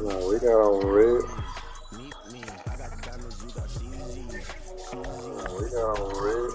No, we got on red. No, we got on red.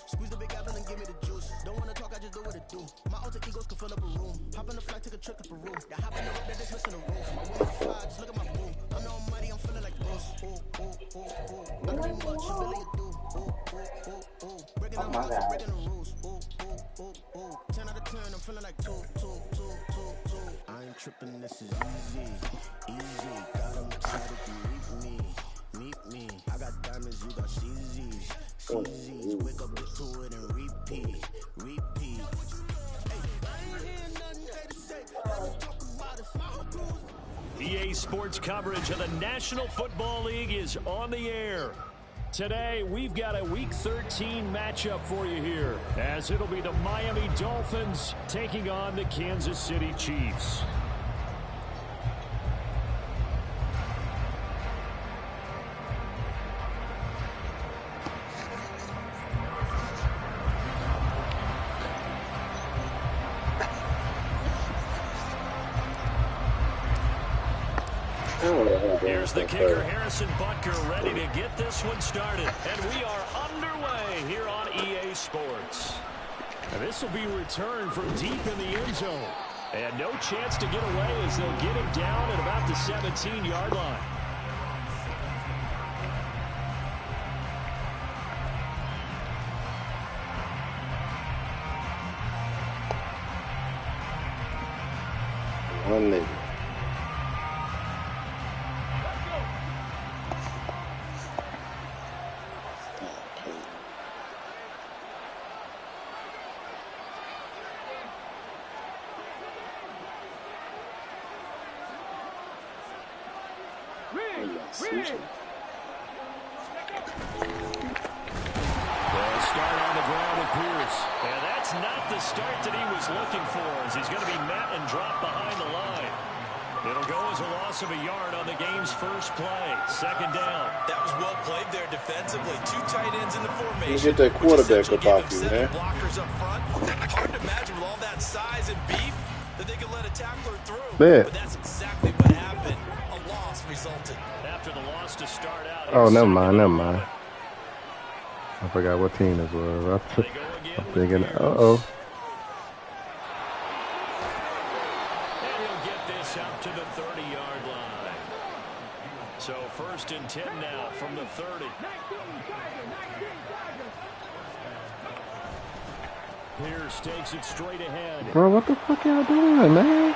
Squeeze the big apple and give me the juice. Don't wanna talk, I just do what it do. My alter egos can fill up a room. Hop on the flight, take a trip to Peru. Got hop in the rope that is missing the roof. I wanna fly, just look at my boo. I'm the almighty, I'm feeling like Bruce. Ooh, ooh, ooh, ooh. I don't need much, you really do. Ooh, ooh, ooh, ooh. Breaking the rules, breaking the rules. Ooh, ooh, ooh, ooh. 10 out of 10, I'm feeling like 2. I ain't tripping, this is easy. Got them excited to meet me. I got diamonds, you got CZs. Wake up, get to it and repeat. EA Sports coverage of the National Football League is on the air. Today, we've got a Week 13 matchup for you here, as it'll be the Miami Dolphins taking on the Kansas City Chiefs. Here's the kicker, Harrison Butker, ready to get this one started. And we are underway here on EA Sports. And this will be returned from deep in the end zone. And no chance to get away as they'll get him down at about the 17-yard line. One nigga. Start on the ground with Pierce. And that's not the start that he was looking for, as he's going to be met and dropped behind the line. It'll go as a loss of a yard on the game's first play. Second down. That was well played there defensively. 2 tight ends in the formation. You get that quarterback up off you, man. Blockers up front. Hard to imagine with all that size and beef that they could let a tackler through. Bet. But that's exactly what happened. A loss resulted. After the loss to start out. Oh, never mind. I forgot what team this was. I'm thinking, uh-oh. And he'll get this out to the 30-yard line. So 1st and 10 now from the 30. Pierce takes it straight ahead. Bro, what the fuck y'all doing, man?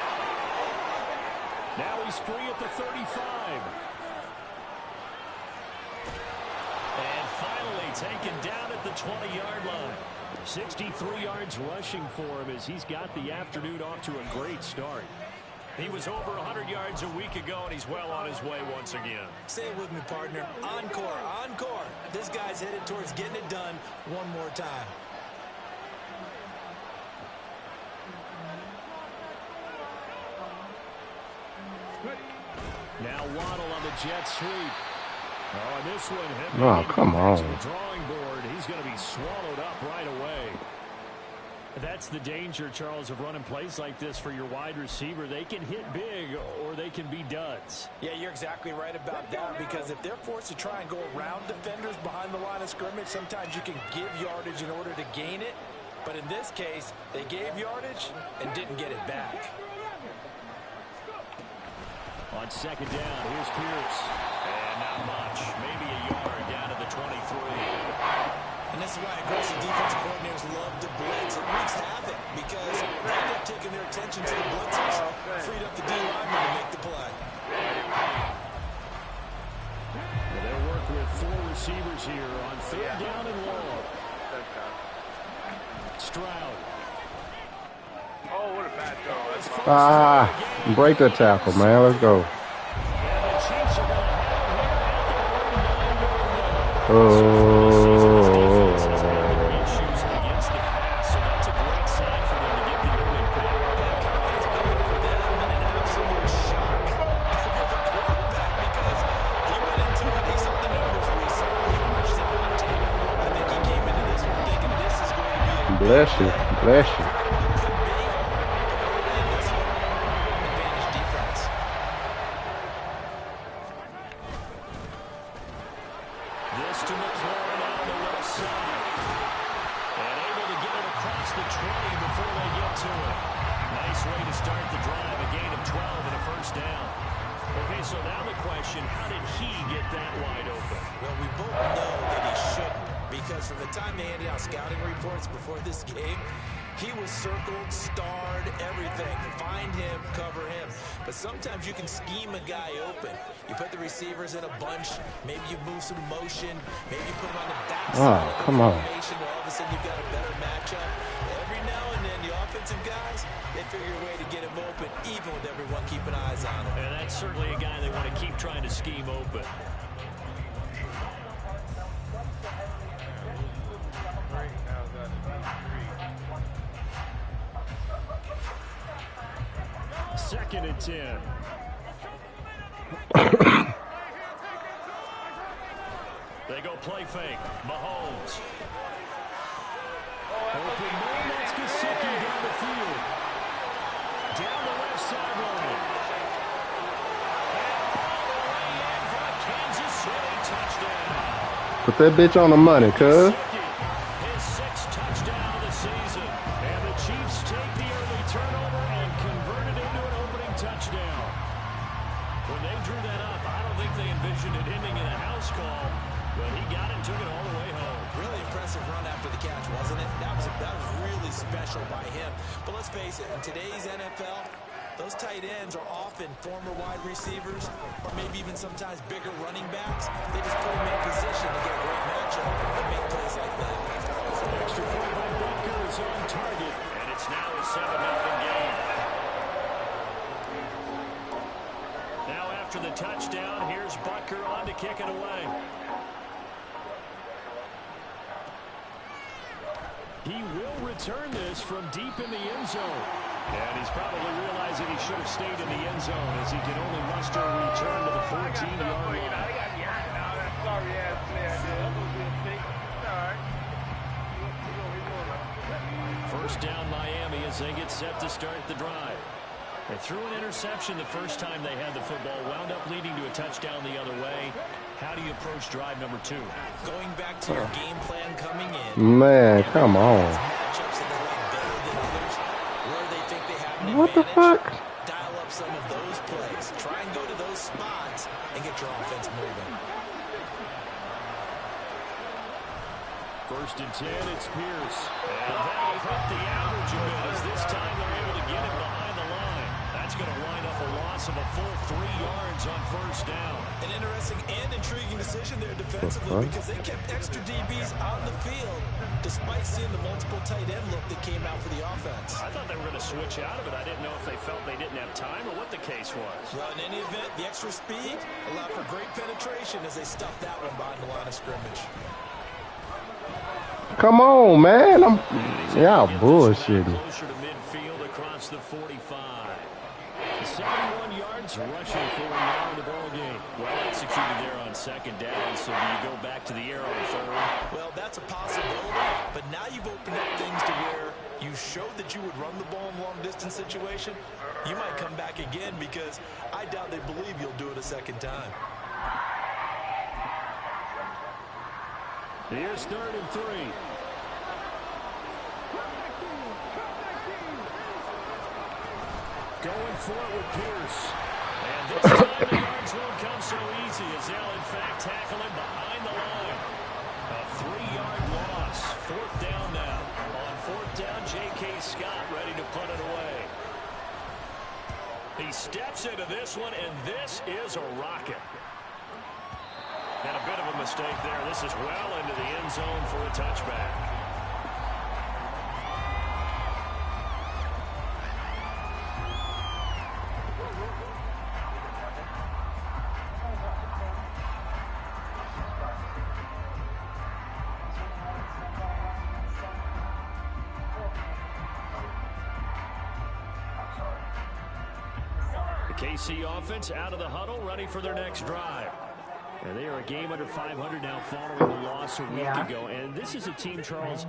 Now he's free at the 35. And finally taken down at the 20-yard line. 63 yards rushing for him as he's got the afternoon off to a great start. He was over 100 yards a week ago, and he's well on his way once again. Say it with me, partner. Encore. This guy's headed towards getting it done one more time. Now Waddle on the jet sweep. Oh, and this one hit. Oh, come on. To the drawing board. He's going to be swallowed up right away. That's the danger, Charles, of running plays like this for your wide receiver. They can hit big or they can be duds. Yeah, you're exactly right about that, because if they're forced to try and go around defenders behind the line of scrimmage, sometimes you can give yardage in order to gain it. But in this case, they gave yardage and didn't get it back. On second down, here's Pierce. And not much. Maybe a yard down to the 23. And this is why aggressive defensive coordinators love to blitz. It wreaks havoc because they end up taking their attention to the blitzers. Freed up the D lineman to make the play. Well, they'll work with 4 receivers here on 3rd down and long. Stroud. Oh, what a bad throw. Break the tackle, man. Let's go. Bless you. Bless you. This to McLaurin on the left side. And able to get it across the 20 before they get to it. Nice way to start the drive. A gain of 12 and a first down. Okay, so now the question, how did he get that wide open? Well, we both know that he shouldn't, because from the time they handed out scouting reports before this game, he was circled, starred, everything. Find him, cover him. But sometimes you can scheme a guy open. You put the receivers in a bunch. Maybe you move some motion. Maybe you put them on the backside of the formation. All of a sudden you've got a better matchup. Every now and then, the offensive guys, they figure a way to get him open, even with everyone keeping eyes on him. And that's certainly a guy they want to keep trying to scheme open. Second and 10. They go play fake. Mahomes. Open man, that's Gesicki down the field. Down the left sideline. And all the way in for a Kansas City touchdown. Put that bitch on the money, cuz. His 6th touchdown of the season. And the Chiefs take the early turnover and convert it into an opening touchdown. When they drew that up, I don't think they envisioned it ending in a house call. But he got it, took it all the way home. Really impressive run after the catch, wasn't it? That was really special by him. But let's face it, in today's NFL, those tight ends are often former wide receivers or maybe even sometimes bigger running backs. They just put them in position to get a great matchup and make plays like that. Extra point by Butker is on target, and it's now a 7-0 game. Now after the touchdown, here's Butker on to kick it away. He will return this from deep in the end zone. And he's probably realizing he should have stayed in the end zone as he can only muster a return to the 14-yard line. First down Miami as they get set to start the drive. They threw an interception the first time they had the football, wound up leading to a touchdown the other way. How do you approach drive number 2? Going back to your game plan coming in. Man, come on. What the fuck? Dial up some of those plays. Try and go to those spots and get your offense moving. First and 10, it's Pierce. And that'll hurt the average a bit as this time they're able to get him behind the line. That's going to wind up a loss of a full 3 yards on first down. An interesting and intriguing decision there defensively because they kept extra DBs on the field despite seeing the multiple tight end look that came out for the offense. I thought they were going to switch out of it. I didn't know if they felt they didn't have time or what the case was. Well, in any event, the extra speed allowed for great penetration as they stuffed that one behind the line of scrimmage. Come on, man. Y'all bullshitting. Closer to midfield across the 45. 71 yards rushing for him now in the ball game. Well executed there on second down. So do you go back to the air on third? Well, that's a possibility. But now you've opened up things to where you showed that you would run the ball in long distance situation. You might come back again because I doubt they believe you'll do it a second time. Here's 3rd and 3. Going for it with Pierce. And this time the yards won't come so easy as they'll in fact tackle him behind the line. A 3-yard loss. 4th down now. On 4th down, J.K. Scott ready to put it away. He steps into this one, and this is a rocket. And a bit of a mistake there. This is well into the end zone for a touchback. The KC offense out of the huddle, ready for their next drive. And they are a game under 500 now following the loss a week ago. And this is a team, Charles,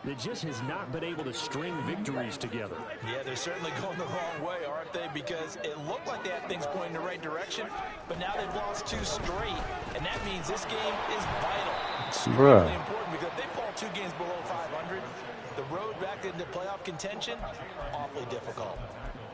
that just has not been able to string victories together. Yeah, they're certainly going the wrong way, aren't they? Because it looked like they had things pointing in the right direction, but now they've lost 2 straight, and that means this game is vital. Extremely important, because if they fall 2 games below 500, the road back into playoff contention, awfully difficult.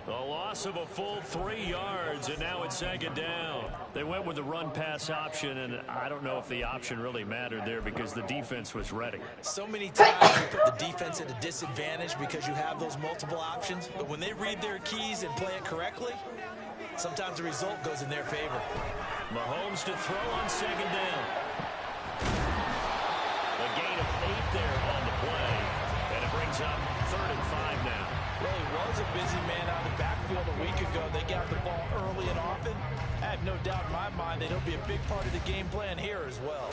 A loss of a full 3 yards, and now it's 2nd down. They went with the run-pass option, and I don't know if the option really mattered there because the defense was ready. So many times you put the defense at a disadvantage because you have those multiple options, but when they read their keys and play it correctly, sometimes the result goes in their favor. Mahomes to throw on 2nd down. A gain of 8 there on the play, and it brings up 3rd and 5 now. Well, he was a busy man out of the backfield a week ago. They got the ball early and often. I have no doubt in my mind that he'll be a big part of the game plan here as well.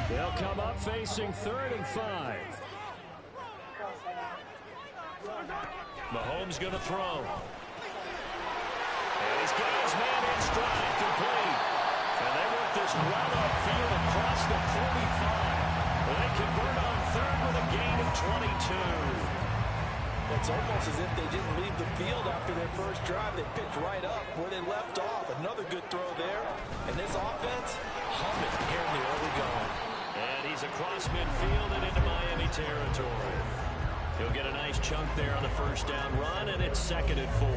They'll come up facing 3rd and 5. Mahomes going to throw. And he's got his man in stride, complete. And they work this right upfield across the 45. And they convert on 3rd with a gain of 22. It's almost as if they didn't leave the field after their first drive. They picked right up where they left off. Another good throw there. And this offense, humming here in the early going. And he's across midfield and into Miami territory. He'll get a nice chunk there on the 1st down run, and it's 2nd and 4.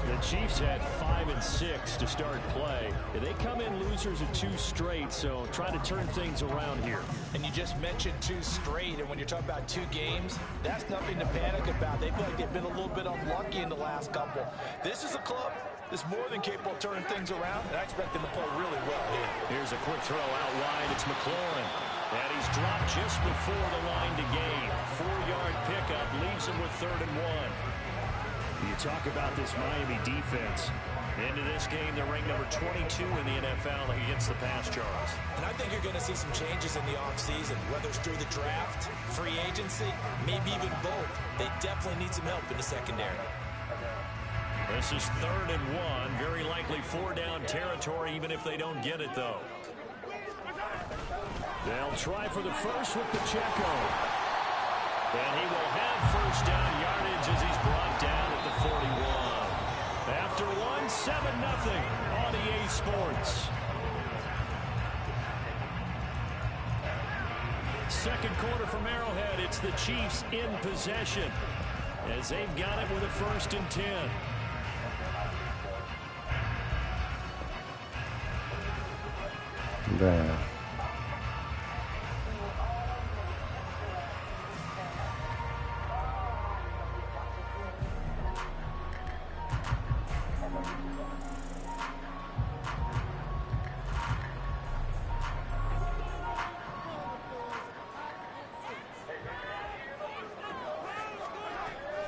The Chiefs had 5 and 6 to start play. They come in losers of 2 straight, so try to turn things around here. And you just mentioned 2 straight, and when you're talking about 2 games, that's nothing to panic about. They feel like they've been a little bit unlucky in the last couple. This is a club that's more than capable of turning things around, and I expect them to play really well here. Here's a quick throw out wide. It's McLaurin. And he's dropped just before the line to gain. 4-yard pickup leaves him with 3rd and 1. You talk about this Miami defense. Into this game, they're ranked number 22 in the NFL against the pass charge. And I think you're going to see some changes in the offseason, whether it's through the draft, free agency, maybe even both. They definitely need some help in the secondary. This is 3rd and 1. Very likely 4-down territory, even if they don't get it, though. They'll try for the first with Pacheco. And he will have 1st down yardage as he's brought down at the 41. After 1, 7-0 on EA Sports. 2nd quarter from Arrowhead. It's the Chiefs in possession as they've got it with a 1st and 10. Damn.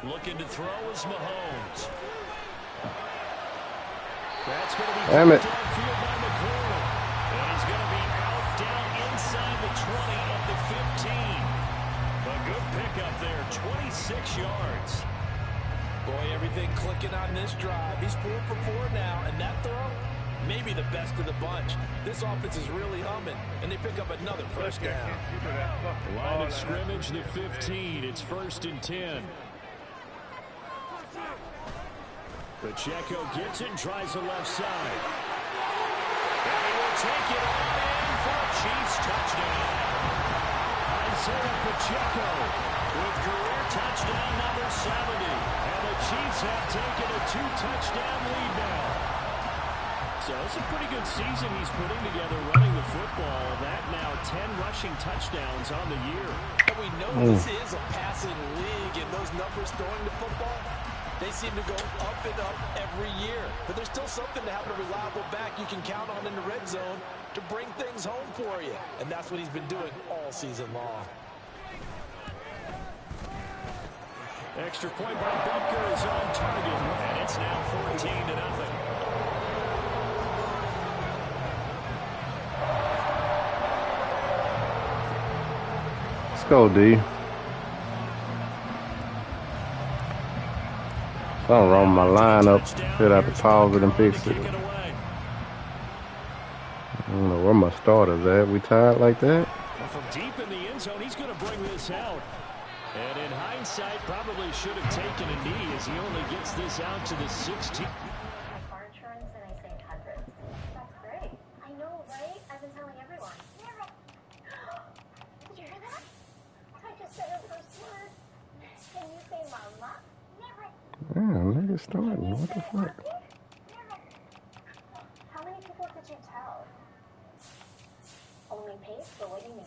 Looking to throw is Mahomes. That's going to be damn it. downfield by McLaurin. And he's going to be out down inside the 20 of the 15. A good pickup there, 26 yards. Boy, everything clicking on this drive. He's 4 for 4 now, and that throw, maybe the best of the bunch. This offense is really humming, and they pick up another 1st down. Line of scrimmage, the 15. It's 1st and 10. Pacheco gets it and tries the left side. And he will take it on in for a Chiefs touchdown. Isaiah Pacheco with career touchdown number 70. And the Chiefs have taken a 2-touchdown lead now. So it's a pretty good season he's putting together running the football. That now 10 rushing touchdowns on the year. And we know this is a passing league, and those numbers throwing the football, they seem to go up and up every year. But there's still something to have a reliable back you can count on in the red zone to bring things home for you. And that's what he's been doing all season long. Extra point by Butker is on target, and it's now 14-0. Let's go, D. Something wrong with my lineup. Should have to pause it and fix it. I don't know where my starter's at. We tied like that? Well, from deep in the end zone, he's going to bring this out. And in hindsight, probably should have taken a knee as he only gets this out to the 16. Car insurance and I saved hundreds. That's great. I know, right? I've been telling everyone. Did you hear that? I just said her first word. Can you say mama? Damn, nigga starting. What the fuck? How many people could you tell? Only pace, but what do you mean?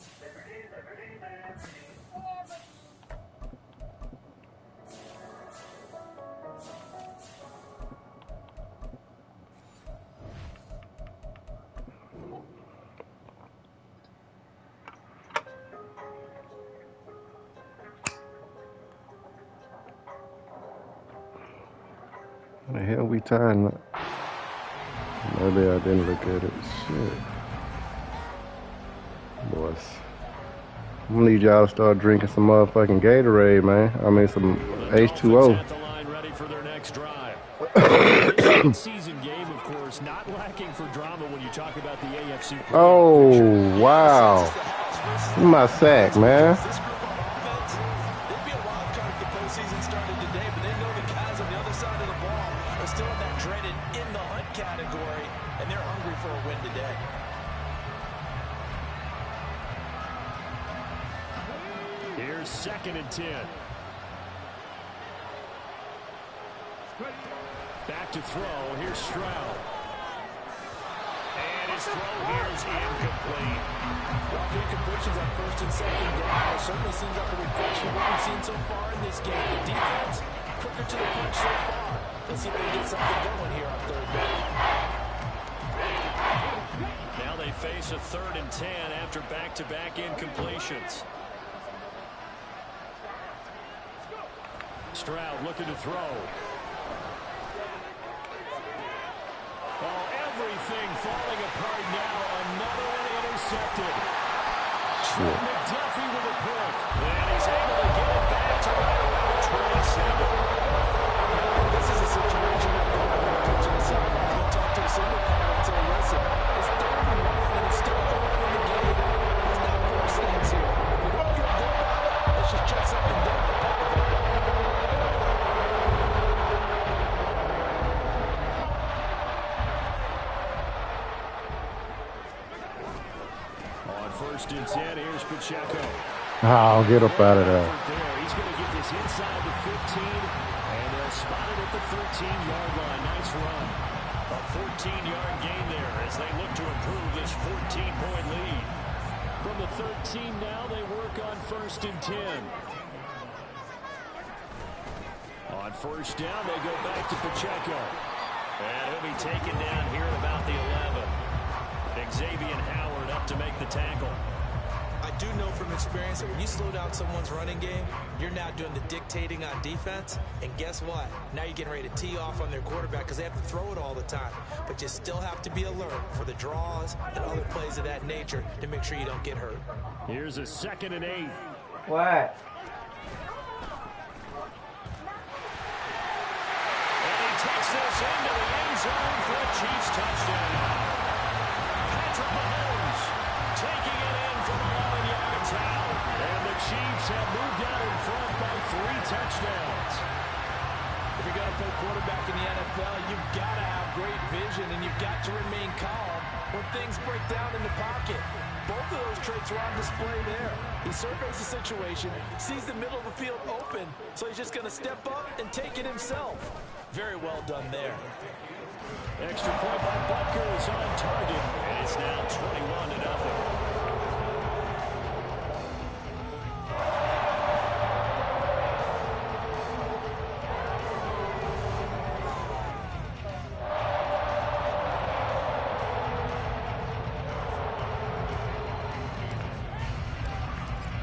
The hell we tied? Maybe I didn't look at it. Shit. Boys. I'm gonna need y'all to start drinking some motherfucking Gatorade, man. I mean some H2O. At the line ready for their next drive. Season game, of course, not lacking for drama when you talk about the AFC. Oh, wow. My sack, man. Here's 2nd and 10. Back to throw. Here's Stroud. And his throw here is incomplete. Well, incompletions on 1st and 2nd down. It certainly seems like a reflection of what we've seen so far in this game. The defense, quicker to the punch so far. Let's see if they can get something going here on 3rd down. Now they face a 3rd and 10 after back-to-back incompletions. Stroud looking to throw. Oh, everything falling apart now. Another one intercepted. Trent McDuffie with a pick. And he's able to get it back to right around the 27. This is a situation where the quarterback coach on the sideline is going to talk to a single player and say, listen, it's 3rd and 1 and it's still early in the game. Let's not force things here. If we don't feel good about it, let's just check something down. On 1st and 10, here's Pacheco. Oh, get up out of there. He's going to get this inside the 15, and they'll spot it at the 13-yard line. Nice run. A 14-yard gain there as they look to improve this 14-point lead. From the 13 now, they work on 1st and 10. On 1st down, they go back to Pacheco. And he'll be taken down here at about the 11. Xavier Howard up to make the tackle. I do know from experience that when you slow down someone's running game, you're now doing the dictating on defense. And guess what? Now you're getting ready to tee off on their quarterback because they have to throw it all the time. But you still have to be alert for the draws and other plays of that nature to make sure you don't get hurt. Here's a 2nd and 8. What? And he takes this into the end zone for a Chiefs touchdown. Patrick Mahomes taking it in from 11 yards out. And the Chiefs have moved out in front by 3 touchdowns. If you're going to play quarterback in the NFL, you've got to have great vision and you've got to remain calm when things break down in the pocket. Both of those traits are on display there. He surveys the situation, sees the middle of the field open, so he's just going to step up and take it himself. Very well done there. Extra point by Butker is on target, and it's now 21-0.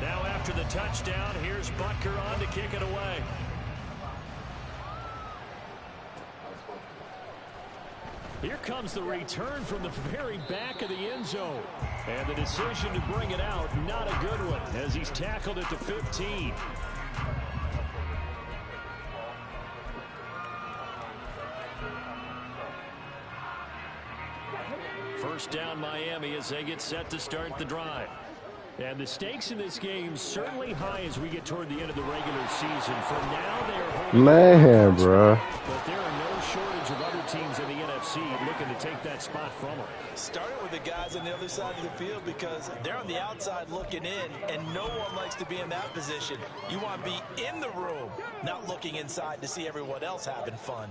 Now after the touchdown, here's Butker on to kick it away. Here comes the return from the very back of the end zone. And the decision to bring it out, not a good one, as he's tackled at the 15. First down Miami as they get set to start the drive. And the stakes in this game certainly high as we get toward the end of the regular season. For now, they are holding. Man, bro. But there are no shortage of other teams in the NFC looking to take that spot from them. Starting with the guys on the other side of the field because they're on the outside looking in, and no one likes to be in that position. You want to be in the room, not looking inside to see everyone else having fun.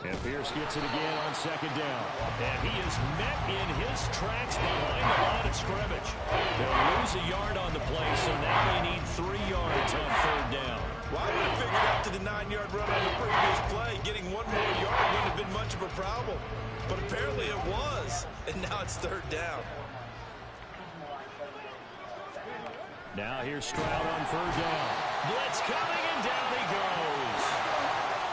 And Pierce gets it again on second down. And he is met in his tracks behind the line of scrimmage. They'll lose a yard on the play, so now they need 3 yards on third down. Well, I would have figured after the 9-yard run on the previous play, getting 1 more yard wouldn't have been much of a problem. But apparently it was, and now it's third down. Now here's Stroud on third down. Blitz coming, and down he goes.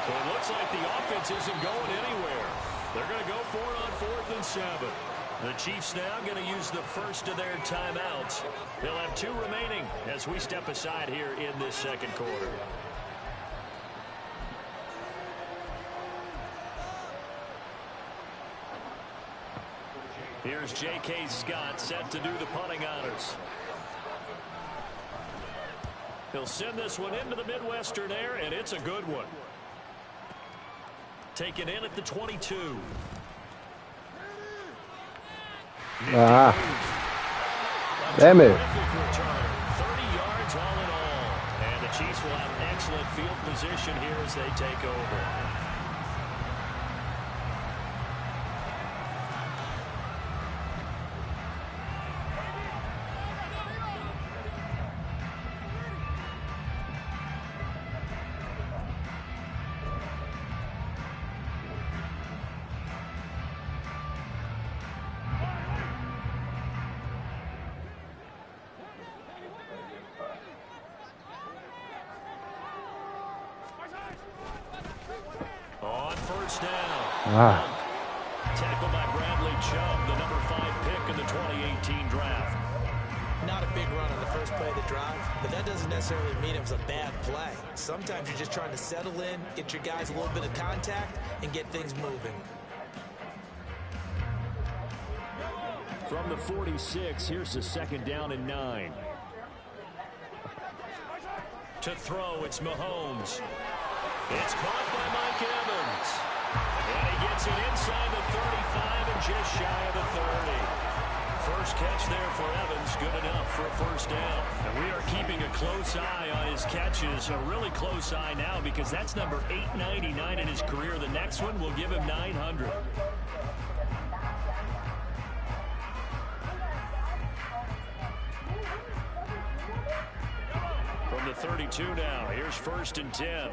So it looks like the offense isn't going anywhere. They're going to go for it on 4th and 7. The Chiefs now going to use the first of their timeouts. They'll have 2 remaining as we step aside here in this second quarter. Here's J.K. Scott set to do the punting honors. He'll send this one into the Midwestern air, and it's a good one. Taken in at the 22. Damn it. 30 yards all in all. And the Chiefs will have excellent field position here as they take over. Tackled by Bradley Chubb, the number 5 pick in the 2018 draft. Not a big run on the first play of the drive, but that doesn't necessarily mean it was a bad play. Sometimes you're just trying to settle in, get your guys a little bit of contact, and get things moving. From the 46, here's the 2nd down and 9. To throw, it's Mahomes. It's caught by Mike Evans. And he gets it inside the 35 and just shy of the 30. First catch there for Evans, good enough for a first down. And we are keeping a close eye on his catches, a really close eye now because that's number 899 in his career. The next one will give him 900. From the 32 now, here's 1st and 10.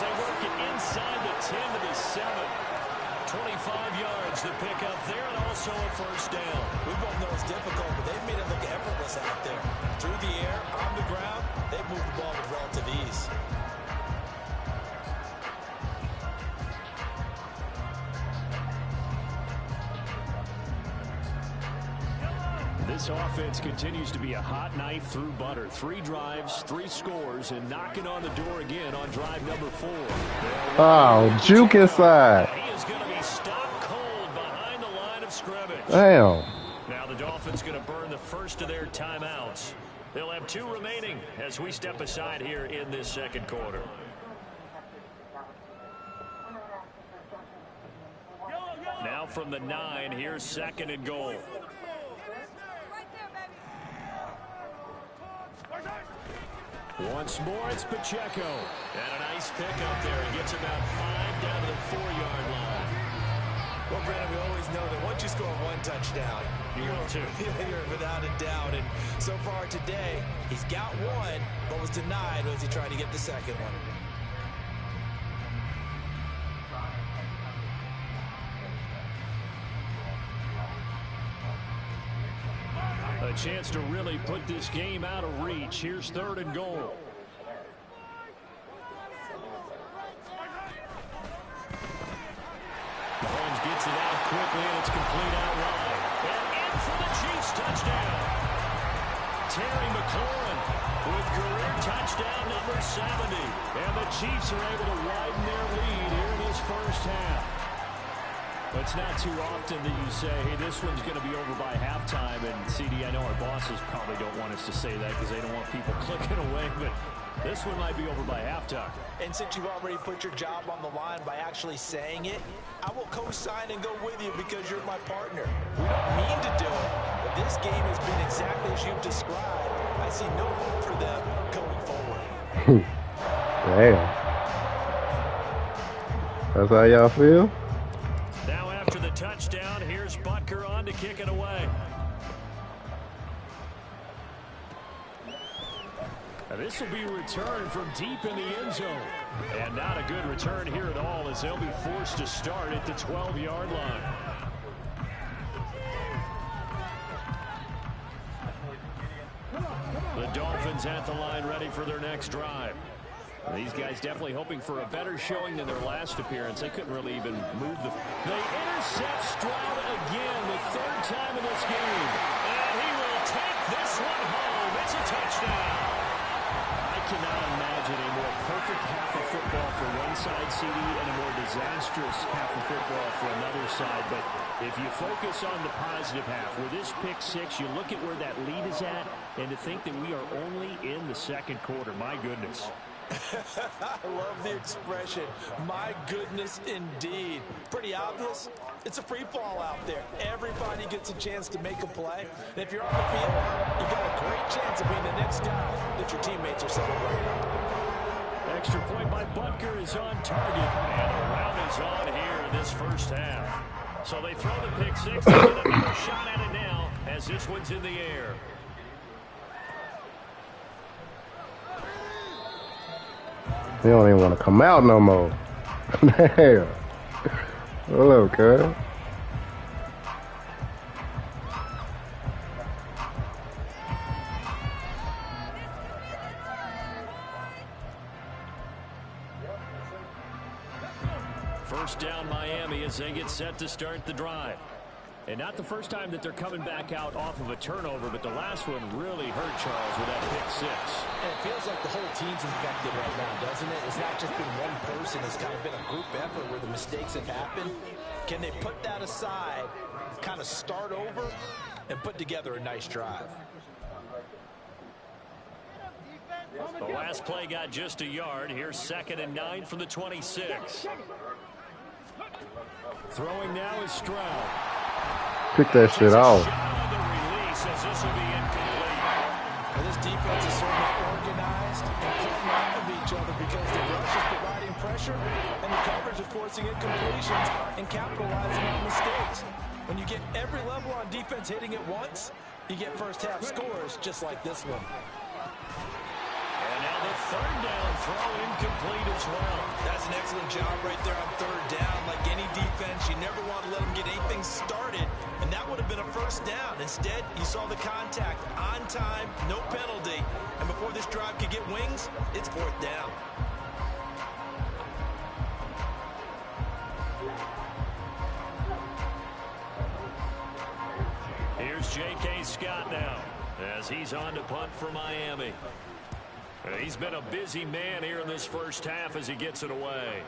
They work it inside the 10 to the 7. 25 yards to pick up there and also a first down. We both know it's difficult, but they've made it look effortless out there. Through the air, on the ground, they've moved the ball with relative ease. This offense continues to be a hot knife through butter. 3 drives, 3 scores, and knocking on the door again on drive number 4. Oh, juke inside. He is going to be stopped cold behind the line of scrimmage. Damn. Now the Dolphins going to burn the first of their timeouts. They'll have 2 remaining as we step aside here in this second quarter. Now from the 9, here's 2nd and goal. Once more, it's Pacheco. And a nice pick up there. He gets about 5 down to the 4-yard line. Well, Brandon, we always know that once you score 1 touchdown, you're without a doubt. And so far today, he's got 1, but was denied as he tried to get the second one. A chance to really put this game out of reach. Here's 3rd and goal. Mahomes gets it out quickly, and it's complete out wide. And touchdown. Terry McLaurin with career touchdown number 70. And the Chiefs are able to widen their lead here in this first half. But it's not too often that you say, hey, this one's going to be over by halftime. And, CD, I know our bosses probably don't want us to say that because they don't want people clicking away. But this one might be over by halftime. And since you've already put your job on the line by actually saying it, I will co-sign and go with you because you're my partner. We don't mean to do it, but this game has been exactly as you've described. I see no hope for them going forward. Damn. That's how y'all feel? Now after the touchdown, here's Butker on to kick it away. Now this will be returned from deep in the end zone. And not a good return here at all as they'll be forced to start at the 12-yard line. The Dolphins at the line ready for their next drive. These guys definitely hoping for a better showing than their last appearance. They couldn't really even move the... They intercept Stroud again, the third time in this game. And he will take this one home. It's a touchdown. I cannot imagine a more perfect half of football for one side, CD, and a more disastrous half of football for another side. But if you focus on the positive half, with this pick six, you look at where that lead is at, and to think that we are only in the second quarter. My goodness. I love the expression. My goodness, indeed. Pretty obvious. It's a free fall out there. Everybody gets a chance to make a play. And if you're on the field, you got a great chance of being the next guy that your teammates are celebrating. Extra point by Butker is on target. And a round is on here in this first half. So they throw the pick six. They get another shot at it now as this one's in the air. He don't even want to come out no more. Damn. Hello, cuz. First down Miami as they get set to start the drive. And not the first time that they're coming back out off of a turnover, but the last one really hurt Charles with that pick six. And it feels like the whole team's infected right now, doesn't it? It's not just been one person. It's kind of been a group effort where the mistakes have happened. Can they put that aside, kind of start over, and put together a nice drive? The last play got just a yard. Here's 2nd and 9 from the 26. Throwing now is Stroud. Pick that shit off. Well, this defense is certainly organized and playing off of each other because the rush is providing pressure and the coverage is forcing incompletions and capitalizing on mistakes. When you get every level on defense hitting at once, you get first half scores just like this one. And now the third down throw incomplete as well. That's an excellent job right there on third down. Like any defense, you never want to let them get anything started, and that would have been a first down. Instead, you saw the contact on time, no penalty, and before this drive could get wings, it's fourth down. Here's J.K. Scott now as he's on to punt for Miami. He's been a busy man here in this first half as he gets it away.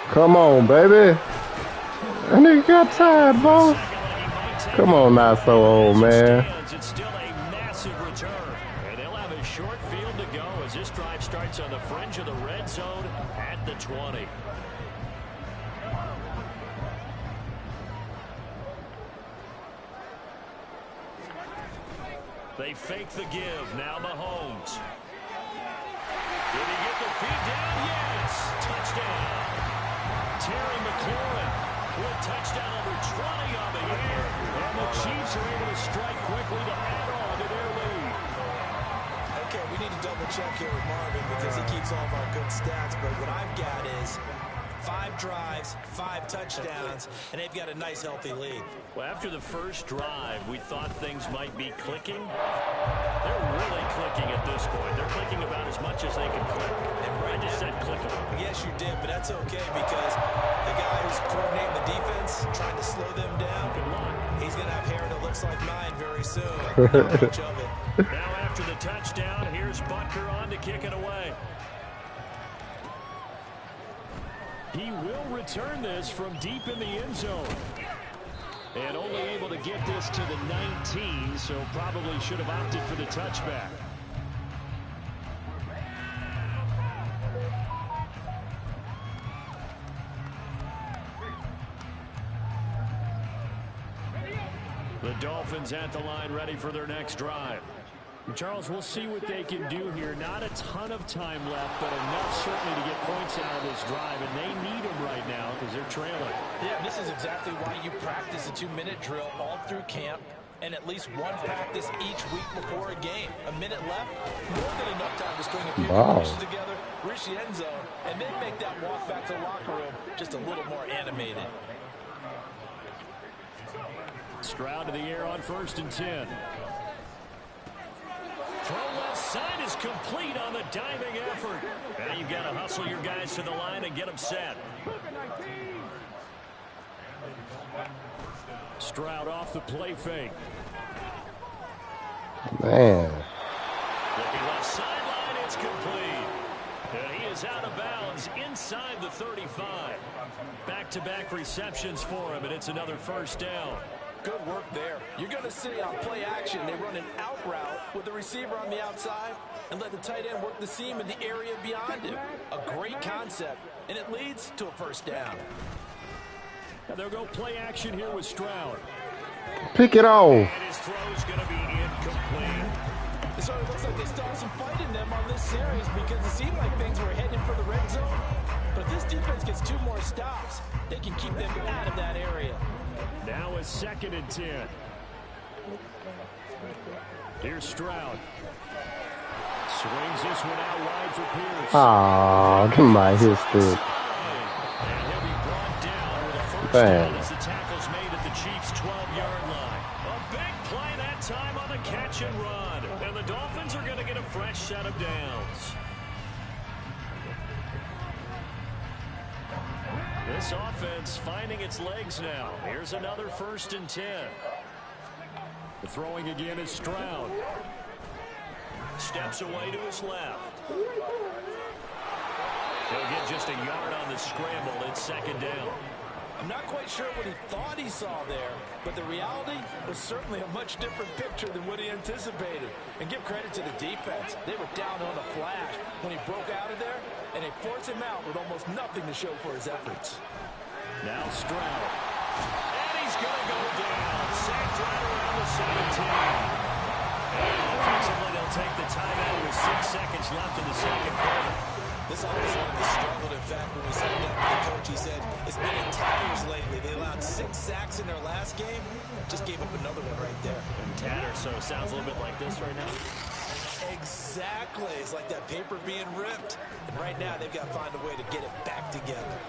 Come on, baby. That nigga got tired, boss. Come on, not so old, man. It's still a massive return. And they'll have a short field to go as this drive starts on the fringe of the red zone at the 20. They fake the give. Now Mahomes. Did he get the feed down? Yes. Touchdown. Terry McLaurin with touchdown number 20 on the year. And the Chiefs are able to strike quickly to add on to their lead. Okay, we need to double check here with Marvin because he keeps all of our good stats. But what I've got is 5 drives, 5 touchdowns, and they've got a nice, healthy lead. Well, after the first drive, we thought things might be clicking. They're really clicking at this point. They're clicking about as much as they can click. And I just said clicking. Yes, you did, but that's okay because the guy who's coordinating the defense, trying to slow them down, Good luck. he's going to have hair that looks like mine very soon. Not much of it. Now after the touchdown, here's Butker on to kick it away. He will return this from deep in the end zone. And only able to get this to the 19, so probably should have opted for the touchback. The Dolphins at the line ready for their next drive. Charles, we'll see what they can do here. Not a ton of time left, but enough certainly to get points out of this drive, and they need them right now because they're trailing. Yeah, this is exactly why you practice a 2-minute drill all through camp and at least one practice each week before a game. A minute left, more than enough time to string a few completions together, reach the end zone, and then make that walk back to the locker room just a little more animated. Stroud to the air on 1st and 10. Throw left side is complete on the diving effort. Now you've got to hustle your guys to the line and get them set. Stroud off the play fake. Man. Looking left sideline, it's complete. And he is out of bounds inside the 35. Back-to-back receptions for him, and it's another 1st down. Good work there. You're going to see on play action, they run an out route with the receiver on the outside and let the tight end work the seam in the area beyond him. A great concept, and it leads to a 1st down. And they'll go play action here with Stroud. Pick it off. And his throw's going to be incomplete. So it looks like they started some fight in them on this series because it seemed like things were heading for the red zone. But if this defense gets 2 more stops, they can keep them out of that area. Now a 2nd and 10. Here's Stroud. Swings this one out wide for Pierce. Aw, give my history. And he'll be brought down with a 1st Bang. down as the tackle's made at the Chiefs' 12-yard line. A big play that time on the catch and run. And the Dolphins are going to get a fresh set of downs. This offense finding its legs now. Here's another 1st and 10. The throwing again is Stroud. Steps away to his left. He'll get just a yard on the scramble. It's 2nd down. I'm not quite sure what he thought he saw there, but the reality was certainly a much different picture than what he anticipated. And give credit to the defense. They were down on a flash when he broke out of there, and they forced him out with almost nothing to show for his efforts. Now Stroud. And he's going to go down. Sacked right around the 17. And offensively, they'll take the timeout with 6 seconds left in the 2nd quarter. This offensive line has struggled. In fact, when we sat down with the coach, he said it's been in tatters lately. They allowed 6 sacks in their last game. Just gave up another one right there. And tatters, so it sounds a little bit like this right now. Exactly. It's like that paper being ripped. And right now, they've got to find a way to get it back together.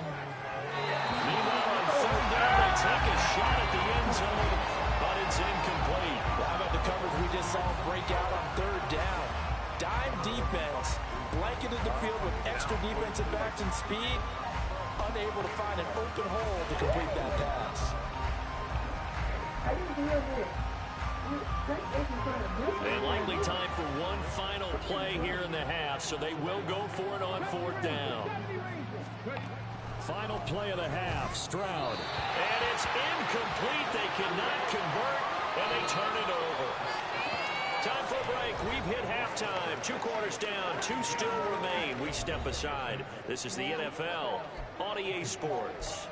Meanwhile, on 3rd down, they take a shot at the end zone, but it's incomplete. Well, how about the coverage we just saw break out on 3rd down? Dime defense. Blanketed the field with extra defensive backs and speed, unable to find an open hole to complete that pass. And likely time for one final play here in the half, so they will go for it on 4th down. Final play of the half, Stroud. And it's incomplete. They cannot convert, and they turn it over. Time for a break. We've hit halftime. 2 quarters down. 2 still remain. We step aside. This is the NFL on EA Sports.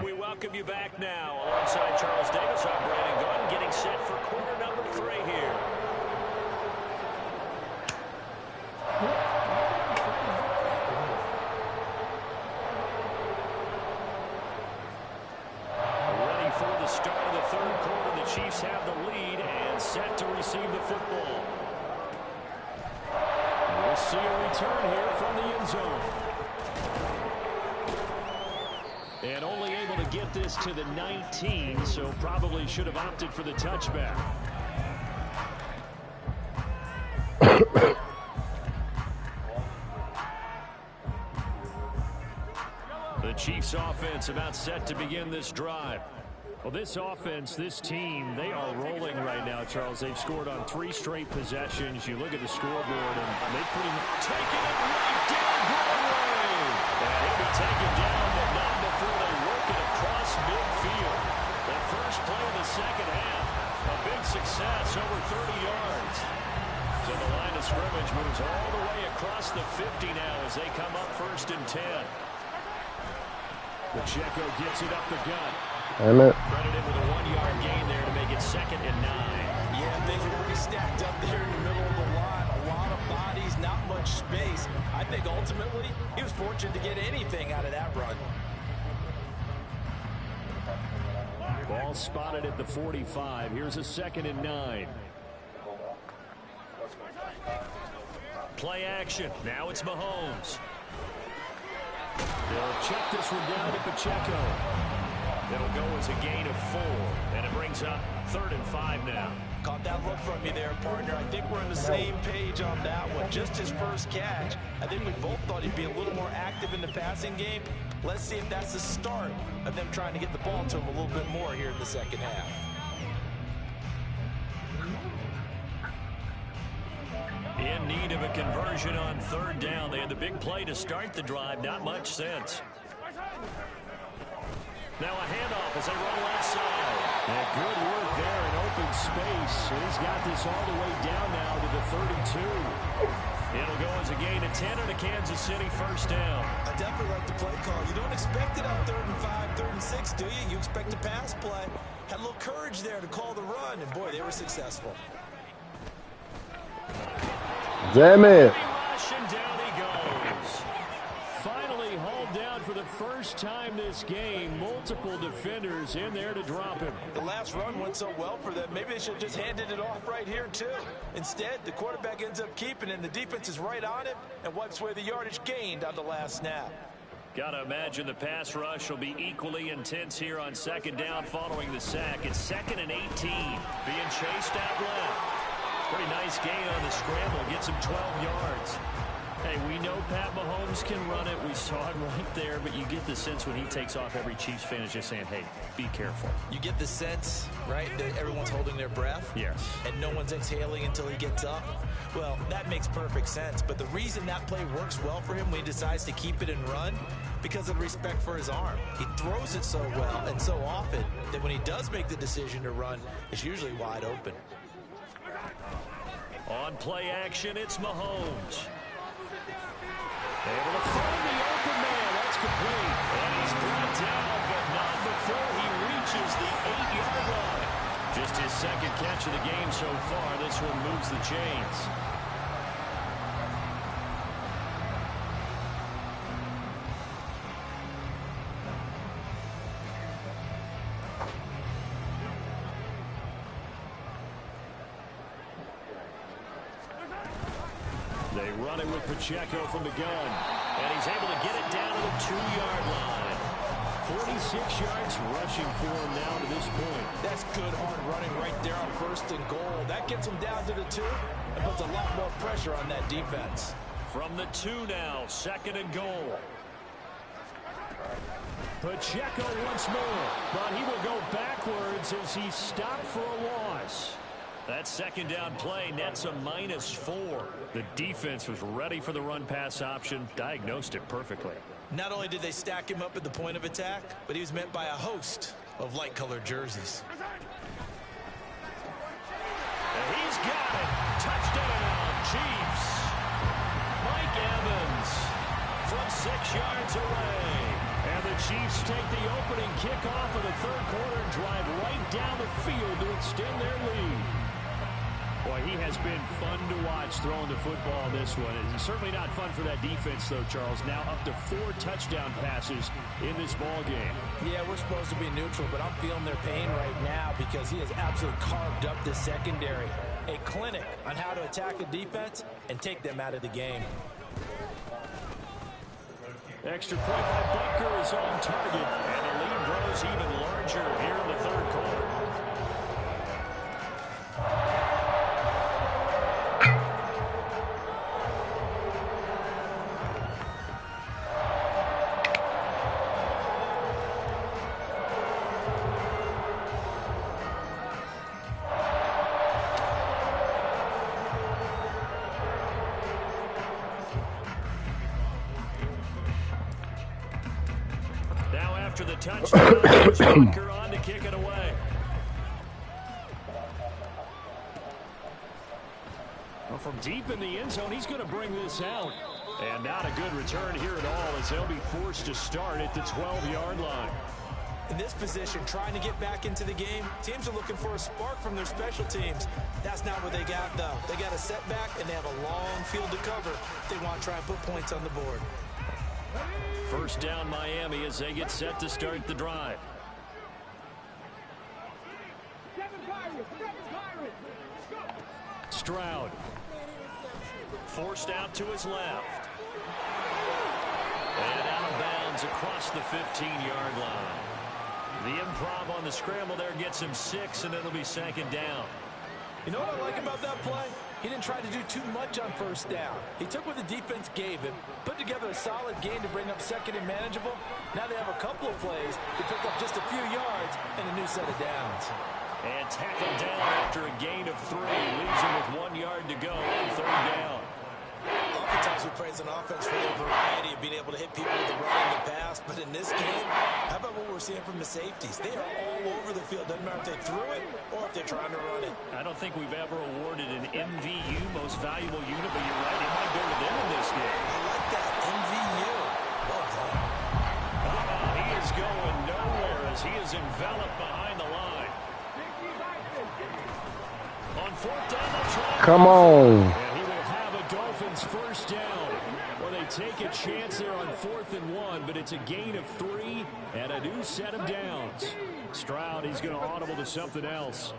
we welcome you back now. Alongside Charles Davis, I'm Brandon Gaudin, getting set for quarter number 3 here. Ready for the start of the third quarter. The Chiefs have the lead and set to receive the football. We'll see a return here from the end zone. And only able to get this to the 19, so probably should have opted for the touchback. The Chiefs offense about set to begin this drive. Well, this offense, this team, they are rolling right now, Charles. They've scored on 3 straight possessions. You look at the scoreboard, and they've pretty much taken it right down Broadway. And he'll be taken down, but not before they work it across midfield. The first play of the second half, a big success, over 30 yards. So the line of scrimmage moves all the way across the 50 now as they come up 1st and 10. Pacheco gets it up the gut. Damn it. Credited with a 1-yard gain there to make it 2nd and 9. Yeah, things were pretty stacked up there in the middle of the line. A lot of bodies, not much space. I think ultimately he was fortunate to get anything out of that run. Ball spotted at the 45. Here's a 2nd and 9. Play action. Now it's Mahomes. They'll check this one down to Pacheco. It'll go as a gain of 4, and it brings up 3rd and 5 now. Caught that look from you there, partner. I think we're on the same page on that one. Just his first catch. I think we both thought he'd be a little more active in the passing game. Let's see if that's the start of them trying to get the ball to him a little bit more here in the second half. In need of a conversion on 3rd down. They had the big play to start the drive. Not much sense. Now a handoff as they run left side. And good work there in open space. And he's got this all the way down now to the 32. It'll go as a gain of 10 and a Kansas City 1st down. I definitely like the play call. You don't expect it on 3rd and 5, 3rd and 6, do you? You expect a pass play. Had a little courage there to call the run, and boy, they were successful. Damn it. Rush and down he goes. Finally hauled down for the first time this game. Multiple defenders in there to drop him. The last run went so well for them. Maybe they should have just handed it off right here, too. Instead, the quarterback ends up keeping it, and the defense is right on it and wipes away the yardage gained on the last snap. Got to imagine the pass rush will be equally intense here on 2nd down following the sack. It's 2nd and 18. Being chased out left. Pretty nice gain on the scramble. Gets him 12 yards. Hey, we know Pat Mahomes can run it. We saw it right there, but you get the sense when he takes off, every Chiefs fan is just saying, hey, be careful. You get the sense, right, that everyone's holding their breath? Yes. And no one's exhaling until he gets up? Well, that makes perfect sense. But the reason that play works well for him when he decides to keep it and run, because of the respect for his arm. He throws it so well and so often that when he does make the decision to run, it's usually wide open. On play action, it's Mahomes. Able to find the open man. That's complete. And he's brought down, but not before he reaches the 8-yard line. Just his 2nd catch of the game so far. This one moves the chains. They run it with Pacheco from the gun. And he's able to get it down to the 2-yard line. 46 yards rushing for him now to this point. That's good hard running right there on 1st and goal. That gets him down to the 2 and puts a lot more pressure on that defense. From the 2 now, 2nd and goal. Pacheco once more, but he will go backwards as he stopped for a loss. That 2nd down play nets a -4. The defense was ready for the run-pass option, diagnosed it perfectly. Not only did they stack him up at the point of attack, but he was met by a host of light-colored jerseys. And he's got it. Touchdown, Chiefs. Mike Evans from 6 yards away. And the Chiefs take the opening kickoff of the third quarter and drive right down the field to extend their lead. Boy, he has been fun to watch throwing the football this one. It's certainly not fun for that defense, though, Charles. Now up to 4 touchdown passes in this ball game. Yeah, we're supposed to be neutral, but I'm feeling their pain right now because he has absolutely carved up the secondary. A clinic on how to attack a defense and take them out of the game. Extra point by Butker is on target, and the lead grows even larger here in the third quarter. After the touchdown, there's Butker on to kick it away. Well, from deep in the end zone, he's going to bring this out. And not a good return here at all as they'll be forced to start at the 12-yard line. In this position, trying to get back into the game, teams are looking for a spark from their special teams. That's not what they got, though. They got a setback, and they have a long field to cover if they want to try and put points on the board. First down Miami as they get set to start the drive. Stroud. Forced out to his left. And out of bounds across the 15-yard line. The improv on the scramble there gets him 6, and it'll be second down. You know what I like about that play? He didn't try to do too much on first down. He took what the defense gave him, put together a solid gain to bring up second and manageable. Now they have a couple of plays to pick up just a few yards and a new set of downs. And tackled down after a gain of 3. Leaves him with 1 yard to go on third down. Oftentimes we praise an offense for their variety of being able to hit people with the run and the pass. But in this game, how about what we're seeing from the safeties? They are all over the field. Doesn't matter if they threw it or if they're trying to run it. I don't think we've ever awarded an MVU, most valuable unit, but you're right. It might go to them in this game. I like that. MVU. Well done. He is going nowhere as he is enveloped behind the line. On fourth down, they'll try. Come on. Dolphins first down. Well, they take a chance there on 4th and 1, but it's a gain of 3 and a new set of downs. Stroud, he's going to audible to something else.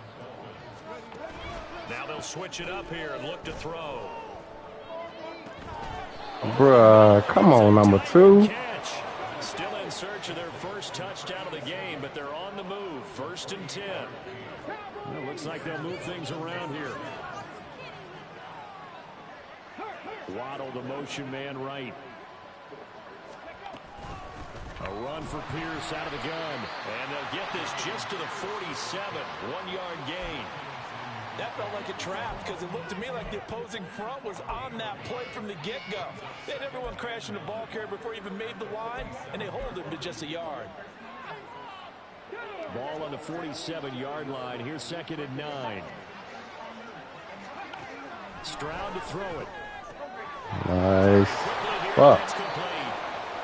Now they'll switch it up here and look to throw. Bruh, come on, number 2. Catch. Still in search of their first touchdown of the game, but they're on the move. 1st and 10. Well, looks like they'll move things around here. Waddle, the motion man right. A run for Pierce out of the gun. And they'll get this just to the 47. 1-yard gain. That felt like a trap because it looked to me like the opposing front was on that play from the get-go. They had everyone crashing the ball carrier before he even made the line, and they hold him to just a yard. Ball on the 47-yard line. Here's 2nd and 9. Stroud to throw it. Nice. Fuck.